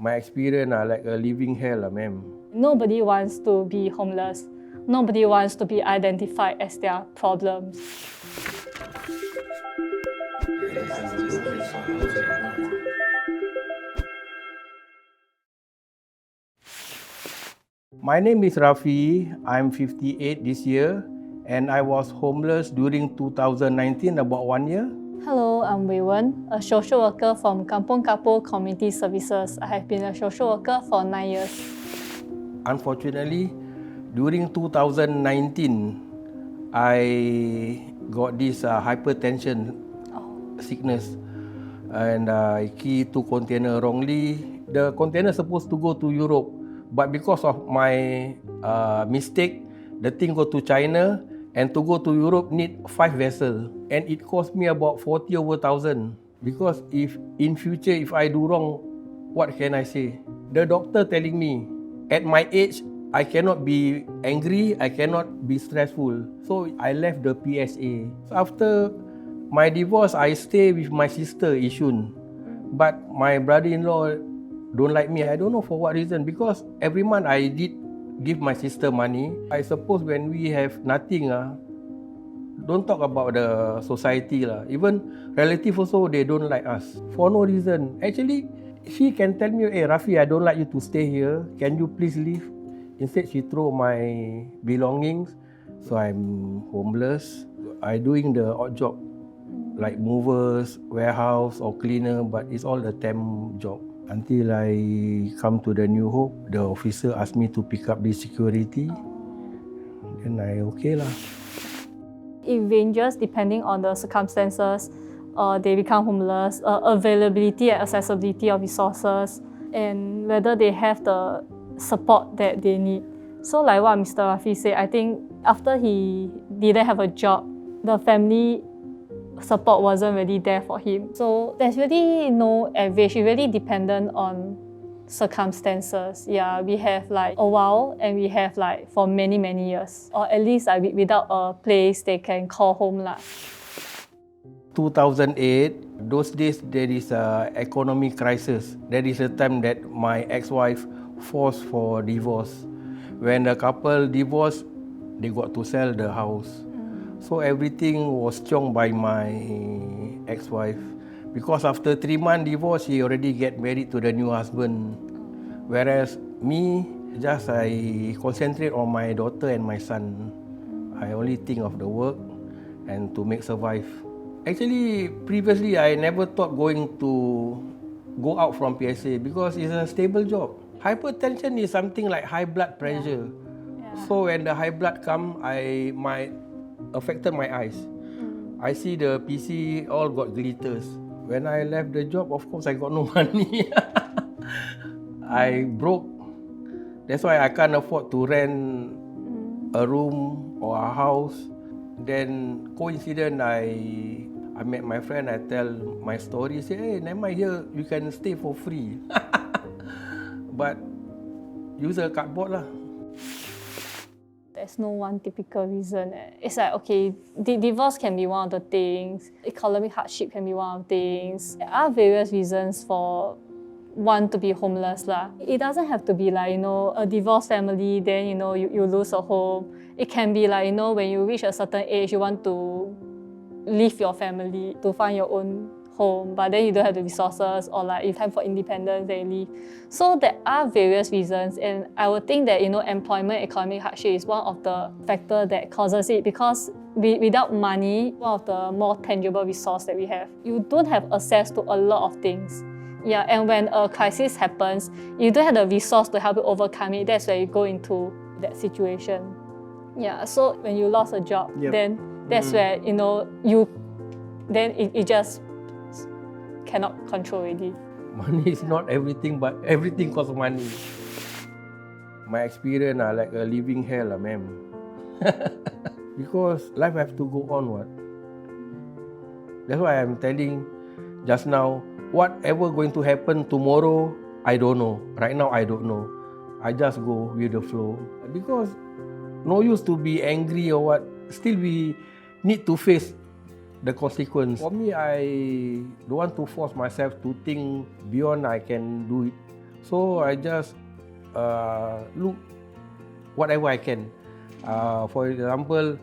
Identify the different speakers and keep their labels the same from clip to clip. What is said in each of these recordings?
Speaker 1: My experience like a living hell, ma'am.
Speaker 2: Nobody wants to be homeless. Nobody wants to be identified as their problems.
Speaker 1: My name is Rafi. I'm 58 this year, and I was homeless during 2019, about 1 year.
Speaker 2: Hello, I'm Wei Wen, a social worker from Kampong Kapor Community Services. I have been a social worker for 9 years.
Speaker 1: Unfortunately, during 2019, I got this hypertension sickness, and I key two container wrongly. The container supposed to go to Europe, but because of my mistake, the thing go to China, and to go to Europe need 5 vessels, and it cost me about 40 over thousand. Because if in future if I do wrong, what can I say? The doctor telling me, at my age, I cannot be angry, I cannot be stressful. So I left the PSA. So after my divorce, I stay with my sister Yishun. But my brother-in-law don't like me. I don't know for what reason. Because every month I did give my sister money. I suppose when we have nothing, don't talk about the society. Even relatives also, they don't like us. For no reason. Actually, she can tell me, hey Rafi, I don't like you to stay here. Can you please leave? Instead, she throw my belongings. So I'm homeless. I doing the odd job, like movers, warehouse or cleaner, but it's all the temp job. Until I come to the New Hope, the officer asked me to pick up the security. Then I okay lah.
Speaker 2: It ranges depending on the circumstances. They become homeless, availability and accessibility of resources, and whether they have the support that they need. So like what Mr. Rafi said, I think after he didn't have a job, the family support wasn't really there for him. So there's really no average. It's really dependent on circumstances. Yeah, we have like a while and we have like for many, many years. Or at least without a place they can call home lah.
Speaker 1: 2008, those days there is a economic crisis. There is a time that my ex-wife forced for divorce. When the couple divorced, they got to sell the house. So everything was chonged by my ex-wife. Because after 3 months divorce, she already get married to the new husband. Whereas me, just I concentrate on my daughter and my son. I only think of the work and to make survive. Actually, previously I never thought going to go out from PSA because it's a stable job. Hypertension is something like high blood pressure. Yeah. So when the high blood come, affected my eyes. I see the PC all got glitters. When I left the job, of course I got no money. I broke. That's why I can't afford to rent a room or a house. Then coincident, I met my friend, I tell my story, say, hey, never mind, here you can stay for free. But use a cardboard lah.
Speaker 2: There's no one typical reason. It's like, okay, divorce can be one of the things, economic hardship can be one of the things. There are various reasons for one to be homeless lah. It doesn't have to be like, a divorced family, then, you lose a home. It can be like, when you reach a certain age, you want to leave your family to find your own home, but then you don't have the resources, or like if time for independence, then you leave. So there are various reasons, and I would think that employment, economic hardship is one of the factors that causes it, because without money, one of the more tangible resources that we have, you don't have access to a lot of things. Yeah, and when a crisis happens, you don't have the resource to help you overcome it. That's where you go into that situation. Yeah, so when you lost a job, then that's where then it just cannot control already.
Speaker 1: Money is not everything, but everything costs money. My experience like a living hell, ma'am. Because life have to go on, what? That's why I'm telling just now, whatever going to happen tomorrow, I don't know. Right now, I don't know. I just go with the flow. Because no use to be angry or what. Still we need to face the consequence. For me, I don't want to force myself to think beyond I can do it. So I just look whatever I can. For example,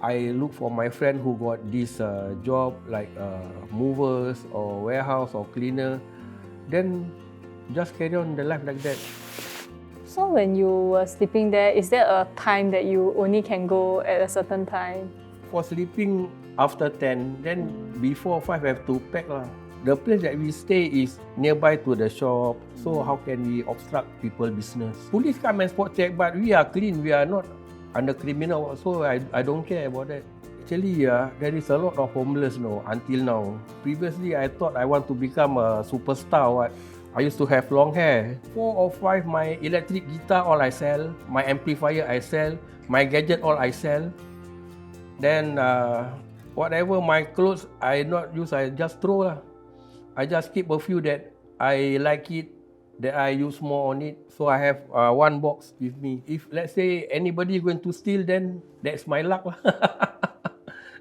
Speaker 1: I look for my friend who got this job like movers or warehouse or cleaner. Then just carry on the life like that.
Speaker 2: So when you were sleeping there, is there a time that you only can go at a certain time?
Speaker 1: For sleeping after 10, then before 5 I have to pack lah. The place that we stay is nearby to the shop, so how can we obstruct people's business? Police come and spot check, but we are clean, we are not under criminal, so I don't care about that. Actually, there is a lot of homeless until now. Previously, I thought I want to become a superstar. I used to have long hair. 4 or 5, my electric guitar all I sell, my amplifier I sell, my gadget all I sell. Then whatever my clothes I not use, I just throw lah. I just keep a few that I like it, that I use more on it. So I have one box with me. If let's say anybody going to steal, then that's my luck lah.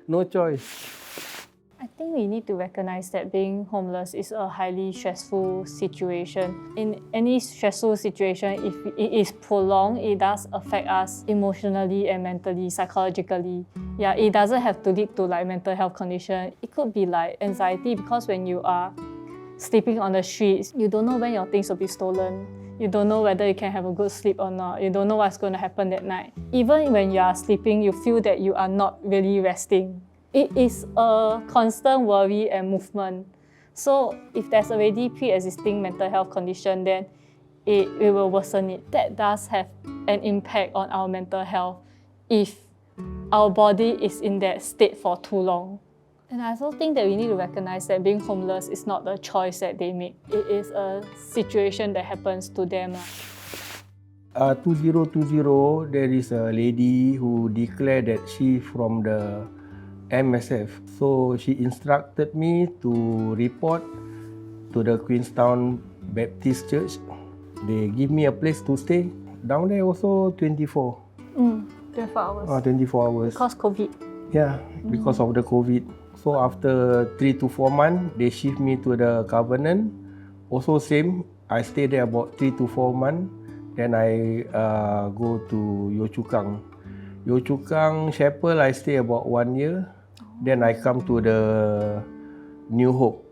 Speaker 1: No choice.
Speaker 2: I think we need to recognize that being homeless is a highly stressful situation. In any stressful situation, if it is prolonged, it does affect us emotionally and mentally, psychologically. Yeah, it doesn't have to lead to like mental health condition. It could be like anxiety, because when you are sleeping on the streets, you don't know when your things will be stolen. You don't know whether you can have a good sleep or not. You don't know what's going to happen that night. Even when you are sleeping, you feel that you are not really resting. It is a constant worry and movement. So if there's already pre-existing mental health condition, then it will worsen it. That does have an impact on our mental health if our body is in that state for too long. And I also think that we need to recognize that being homeless is not the choice that they make. It is a situation that happens to them.
Speaker 1: 2020, there is a lady who declared that she from the MSF. So she instructed me to report to the Queenstown Baptist Church. They give me a place to stay. Down there also 24.
Speaker 2: 24 hours.
Speaker 1: 24 hours.
Speaker 2: Because COVID.
Speaker 1: Yeah, because of the COVID. So after 3 to 4 months, they shift me to the Covenant. Also same, I stay there about 3 to 4 months. Then I go to Yio Chu Kang. Yio Chu Kang Chapel, I stay about 1 year. Then I come to the New Hope.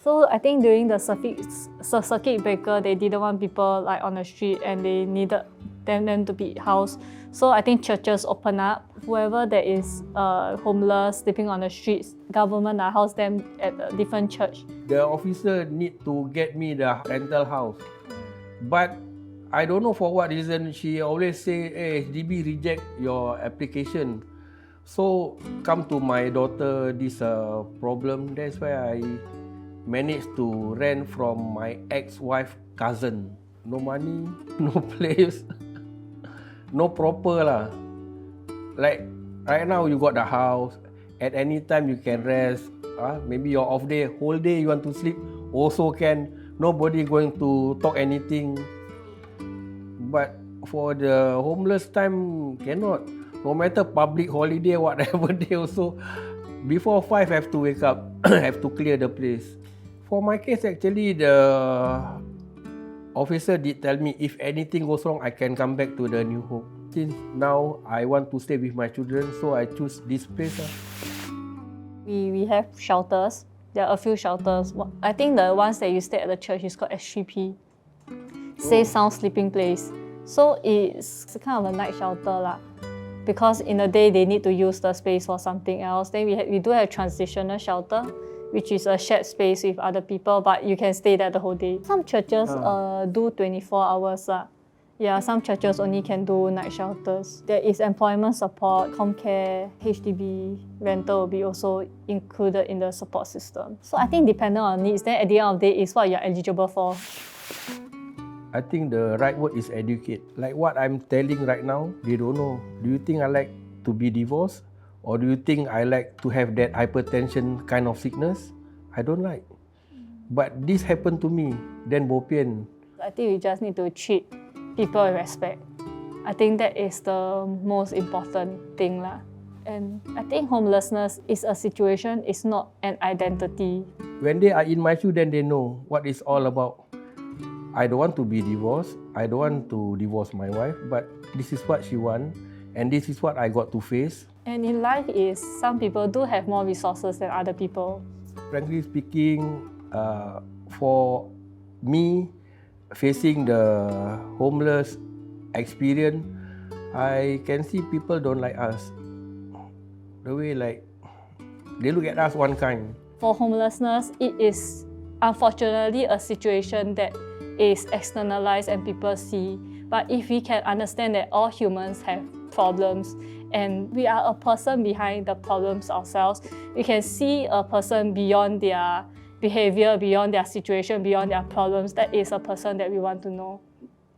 Speaker 2: So I think during the circuit breaker, they didn't want people like on the street, and they needed them to be housed. So I think churches open up. Whoever that is homeless, sleeping on the streets, government house them at a different church.
Speaker 1: The officer need to get me the rental house. But I don't know for what reason, she always say, hey, HDB reject your application. So come to my daughter this problem. That's why I managed to rent from my ex-wife cousin. No money, no place, no proper lah. Like right now you got the house. At any time you can rest. Maybe your off day, whole day you want to sleep, also can. Nobody going to talk anything. But for the homeless time, cannot. No matter public holiday, whatever day also, before 5 have to wake up, have to clear the place. For my case, actually, the officer did tell me if anything goes wrong, I can come back to the New Hope. Since now I want to stay with my children, so I choose this place.
Speaker 2: We have shelters. There are a few shelters. I think the ones that you stay at the church is called S3P, Safe Sound Sleeping Place. So it's kind of a night shelter lah. Because in the day they need to use the space for something else. Then we do have transitional shelter, which is a shared space with other people, but you can stay there the whole day. Some churches do 24 hours. Yeah, some churches only can do night shelters. There is employment support, comcare, HDB, rental will be also included in the support system. So I think depending on needs, then at the end of the day is what you're eligible for.
Speaker 1: I think the right word is educate. Like what I'm telling right now, they don't know. Do you think I like to be divorced? Or do you think I like to have that hypertension kind of sickness? I don't like. But this happened to me, then bo pian.
Speaker 2: I think we just need to treat people with respect. I think that is the most important thing lah. And I think homelessness is a situation, it's not an identity.
Speaker 1: When they are in my shoe, then they know what it's all about. I don't want to be divorced. I don't want to divorce my wife, but this is what she wants, and this is what I got to face.
Speaker 2: And in life is some people do have more resources than other people.
Speaker 1: Frankly speaking, for me, facing the homeless experience, I can see people don't like us. The way like they look at us one kind.
Speaker 2: For homelessness, it is unfortunately a situation that is externalized and people see. But if we can understand that all humans have problems and we are a person behind the problems ourselves, we can see a person beyond their behavior, beyond their situation, beyond their problems. That is a person that we want to know.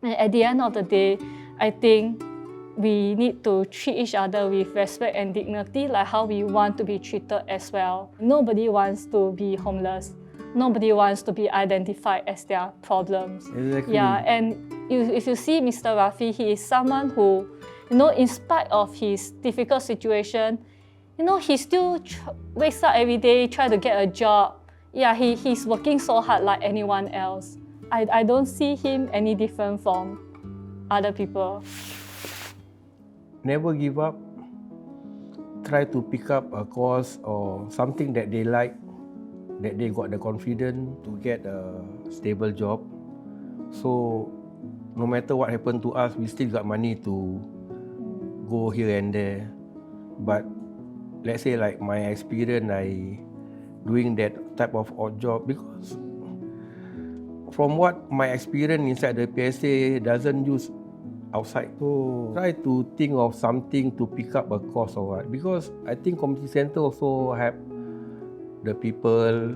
Speaker 2: And at the end of the day, I think we need to treat each other with respect and dignity, like how we want to be treated as well. Nobody wants to be homeless. Nobody wants to be identified as their problems.
Speaker 1: Exactly.
Speaker 2: Yeah, and if you see Mr. Rafi, he is someone who, in spite of his difficult situation, he still wakes up every day, try to get a job. Yeah, he's working so hard like anyone else. I don't see him any different from other people.
Speaker 1: Never give up. Try to pick up a course or something that they like, that they got the confidence to get a stable job. So no matter what happened to us, we still got money to go here and there. But let's say like my experience, I doing that type of odd job, because from what my experience inside the PSA doesn't use outside. So try to think of something to pick up a course or what, because I think community center also have the people.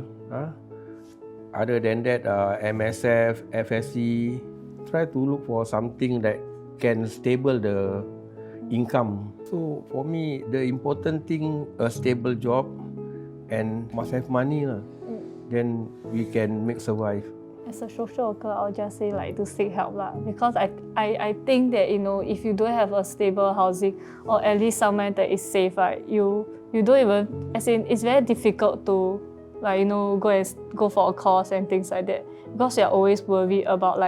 Speaker 1: Other than that, MSF, FSC, try to look for something that can stable the income. So for me, the important thing, a stable job and must have money. Then we can make survive.
Speaker 2: As a social worker, I'll just say like to seek help because I think that if you don't have a stable housing or at least somewhere that is safe, right, you don't even, as in it's very difficult to go for a course and things like that, because you're always worried about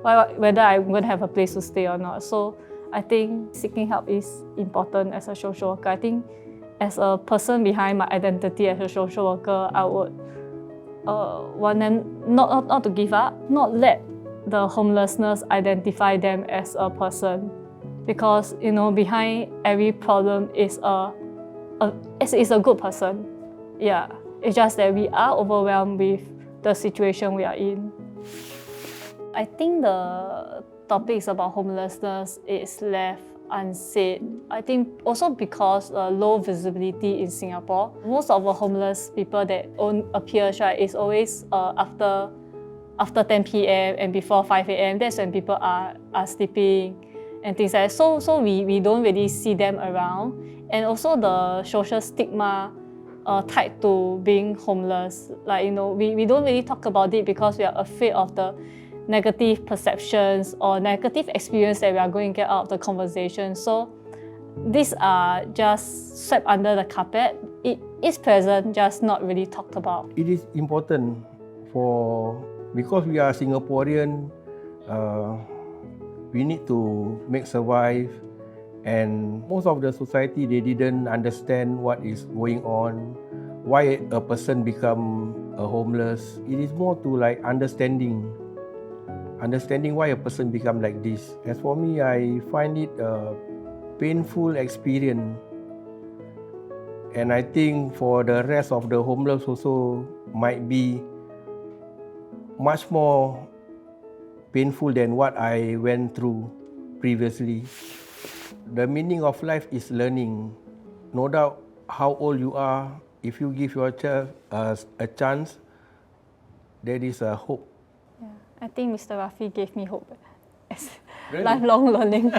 Speaker 2: whether I'm going to have a place to stay or not. So I think seeking help is important as a social worker. I think as a person behind my identity as a social worker, I would want them not to give up, not let the homelessness identify them as a person, because behind every problem is a good person. Yeah, it's just that we are overwhelmed with the situation we are in. I think the topics about homelessness is left unsaid. I think also because low visibility in Singapore. Most of the homeless people that appears, right, is always after 10 p.m. and before 5 a.m. That's when people are sleeping and things like that. So we don't really see them around. And also the social stigma tied to being homeless. We don't really talk about it because we are afraid of the negative perceptions or negative experience that we are going to get out of the conversation. So these are just swept under the carpet. It is present, just not really talked about.
Speaker 1: It is important because we are Singaporean, we need to make survive, and most of the society, they didn't understand what is going on, why a person become a homeless. It is more to understanding why a person become like this. As for me, I find it a painful experience, and I think for the rest of the homeless also might be much more painful than what I went through previously. The meaning of life is learning. No doubt how old you are, if you give your child a chance, there is a hope.
Speaker 2: I think Mr. Rafi gave me hope as
Speaker 1: Really?
Speaker 2: lifelong learning.